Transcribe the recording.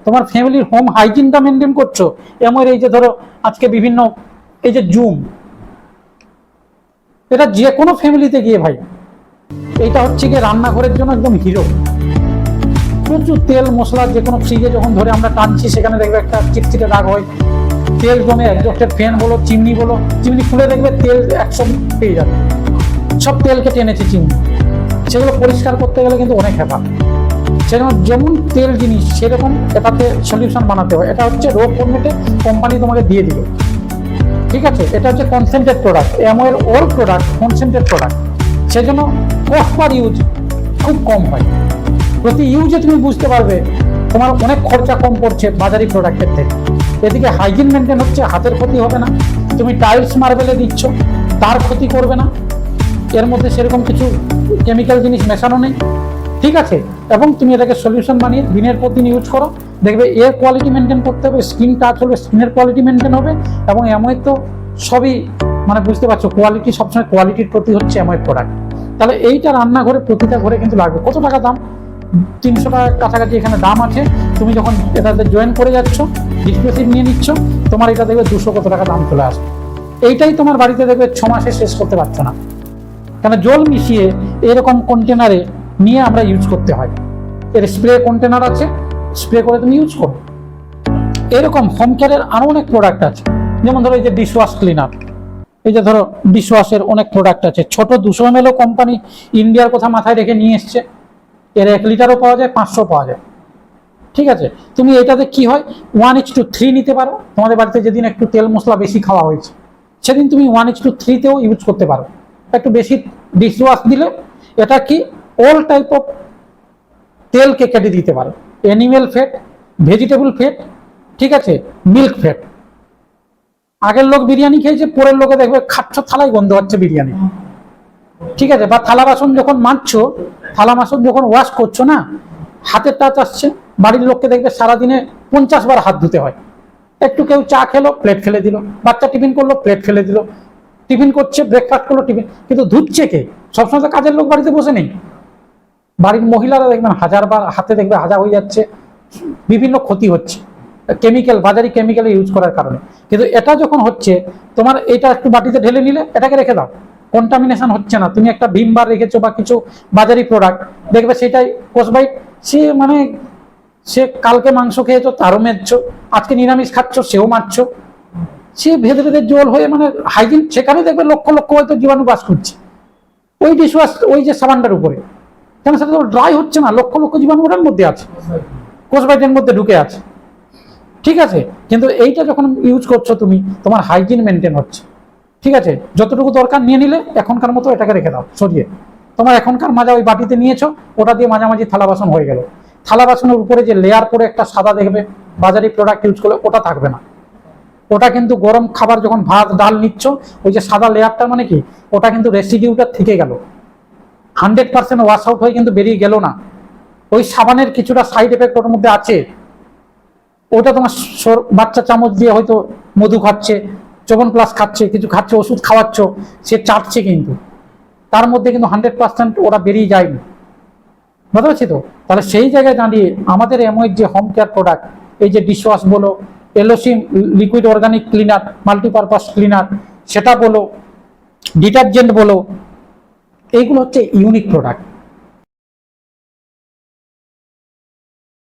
তোমার ফ্যামিলির home হাইজিনটা maintain করছো, এমন এই যে ধরো আজকে বিভিন্ন এই যে জুম, এটা যে কোনো ফ্যামিলিতে গিয়ে ভাই এটা হচ্ছে গিয়ে রান্নাঘরের জন্য একদম হিরো। প্রচুর তেল মশলা, যে কোনো ফ্রিজে যখন ধরে আমরা টানছি সেখানে দেখবে একটা চিটচিটে দাগ হয়, তেল জমে একজস্টের ফ্যান বলো চিমনি বলো, চিমনি খুলে দেখবে তেল 100 পেয়ে যাবে, সব তেলকে টেনেছে চিমনি। সেগুলো পরিষ্কার করতে গেলে কিন্তু অনেক হেফা। সেরকম যেমন তেল জিনিস সেরকম এটাতে সলিউশন বানাতে হয়। এটা হচ্ছে রো ফরম্যাটে কোম্পানি তোমাকে দিয়ে দিল, ঠিক আছে। এটা হচ্ছে কনসেন্ট্রেট প্রোডাক্ট, এমওয়ের অল প্রোডাক্ট কনসেন্ট্রেট প্রোডাক্ট, সেজন্য কস্ট পার ইউজ খুব কম হয়। প্রতি ইউজে তুমি বুঝতে পারবে তোমার অনেক খরচা কম পড়ছে বাজারি প্রোডাক্টের থেকে। এদিকে হাইজিন মেনটেন হচ্ছে, হাতের ক্ষতি হবে না, তুমি টাইলস মার্বেলে দিচ্ছ তার ক্ষতি করবে না, এর মধ্যে সেরকম কিছু কেমিক্যাল জিনিস মেশানো নেই, ঠিক আছে। এবং তুমি এটাকে সলিউশন বানিয়ে দিনের পর দিন ইউজ করো, দেখবে এর কোয়ালিটি মেনটেন করতে হবে, স্কিন টাচ হলে স্কিনের কোয়ালিটি মেনটেন হবে। এবং এমওয়ে তো সবই মানে বুঝতে পারছো, কোয়ালিটি সবসময় কোয়ালিটির প্রতি হচ্ছে এমওয়ে প্রোডাক্ট। তাহলে এইটা রান্নাঘরে প্রতিটা ঘরে কিন্তু লাগবে। কত টাকা দাম? 300 টাকার কাছাকাছি এখানে দাম আছে। তুমি যখন এটাতে জয়েন করে যাচ্ছ, ডিসপ্লেসিভ নিয়ে নিচ্ছ, তোমার এটা দেখবে 200 কত টাকা দাম চলে আসবে। এইটাই তোমার বাড়িতে দেখবে 6 মাসে শেষ করতে পারছো না, কেন জল মিশিয়ে এরকম কন্টেনারে নিয়ে আমরা ইউজ করতে হয়। এর স্প্রে কন্টেনার আছে, স্প্রে করে তুমি ইউজ করো। এরকম হোম কেয়ারের আরো অনেক প্রোডাক্ট আছে, যেমন ধরো এই যে ডিশওয়াশ ক্লিনার, এই যে ধরো ডিশওয়াশের অনেক প্রোডাক্ট আছে। ছোট 200 ml কোম্পানি ইন্ডিয়ার কথা মাথায় রেখে নিয়ে এসছে। এর 1 লিটারও পাওয়া যায়, 500 পাওয়া যায়, ঠিক আছে। তুমি এটাতে কি হয় 1:3 নিতে পারো। তোমাদের বাড়িতে যেদিন একটু তেল মশলা বেশি খাওয়া হয়েছে সেদিন তুমি 1:3-তেও ইউজ করতে পারো। একটু বেশি ডিশওয়াশ দিলে এটা কি অল টাইপ অফ তেলকে কেটে দিতে পারো, অ্যানিমেল ফ্যাট, ভেজিটেবল ফ্যাট, ঠিক আছে, মিল্ক ফ্যাট। আগের লোক বিরিয়ানি খেয়েছে, পরের লোকে দেখবে খাচ্ছ থালায় গন্ধ হচ্ছে বিরিয়ানি, ঠিক আছে। বা থালা বাসন যখন মাজছো, থালা বাসন যখন ওয়াশ করছো না, হাতের টাচ আসছে, বাড়ির লোককে দেখবে সারাদিনে 50 বার হাত ধুতে হয়। একটু কেউ চা খেলো, প্লেট ফেলে দিল, বাচ্চা টিফিন করলো, প্লেট ফেলে দিল, টিফিন করছে, ব্রেকফাস্ট করলো, টিফিন, কিন্তু ধুচ্ছে কে? সবসময় তো কাজের লোক বাড়িতে বসে নেই। বাড়ির মহিলারা দেখবেন 1000 বার হাতে দেখবে হাজা হয়ে যাচ্ছে, বিভিন্ন ক্ষতি হচ্ছে কেমিক্যাল, বাজারি কেমিক্যাল ইউজ করার কারণে। কিন্তু এটা যখন হচ্ছে তোমার, এটা একটু বাটিতে ঢেলে নিলে এটাকে রেখে দাও, কন্টামিনেশন হচ্ছে না। তুমি একটা ভিম বার রেখেছো বা কিছু বাজারি প্রোডাক্ট, দেখবে সেটাই কোষবাইট, সে মানে সে কালকে মাংস খেয়েছো তারও মেজছো, আজকে নিরামিষ খাচ্ছ সেও মারছো, সে ভেদে ভেদে জল হয়ে মানে হাইজিন, সেখানে দেখবে লক্ষ লক্ষ হয়তো জীবাণু বাস করছে ওই ডিশওয়াশ, ওই যে সাবানটার উপরে। কেন? সেটা তো ড্রাই হচ্ছে না, লক্ষ লক্ষ জীবাণু ওটার মধ্যে আছে, কোষবাইটের মধ্যে ঢুকে আছে, ঠিক আছে। কিন্তু এইটা যখন ইউজ করছো তুমি, তোমার হাইজিন মেনটেন হচ্ছে, ঠিক আছে। যতটুকু দরকার নিয়ে নিলে, এখনকার মতো এটাকে রেখে দাও সরিয়ে। তোমার এখনকার মাজা ওই বাটিতে নিয়েছো, ওটা দিয়ে মাঝামাঝি থালা বাসন হয়ে গেল। থালা বাসনের উপরে যে লেয়ার করে একটা সাদা দেখবে বাজারি প্রোডাক্ট ইউজ করলে, ওটা থাকবে না। ওটা কিন্তু গরম খাবার যখন ভাত ডাল নিচ্ছ, ওই যে সাদা লেয়ারটা মানে কি, ওটা কিন্তু রেসিডিউটা থেকে গেল, 100% ওয়াশ আউট হয়ে কিন্তু বেরিয়ে গেল না। ওই সাবানের কিছুটা সাইড এফেক্ট ওর মধ্যে আছে। ওটা তোমার বাচ্চা চামচ দিয়ে হয়তো মধু খাচ্ছে, চবন প্লাস খাচ্ছে, কিছু খাচ্ছে, ওষুধ খাওয়াচ্ছ, সে চাটছে, কিন্তু তার মধ্যে কিন্তু 100% ওরা বেরিয়ে যায়নি, বুঝতে পারছি তো। তাহলে সেই জায়গায় দাঁড়িয়ে আমাদের এমওয়ের যে হোম কেয়ার প্রোডাক্ট, এই যে ডিশওয়াশ বলো, LOC liquid organic cleaner, multipurpose cleaner সেটা বলো, ডিটারজেন্ট বলো, এইগুলো হচ্ছে ইউনিক প্রোডাক্ট।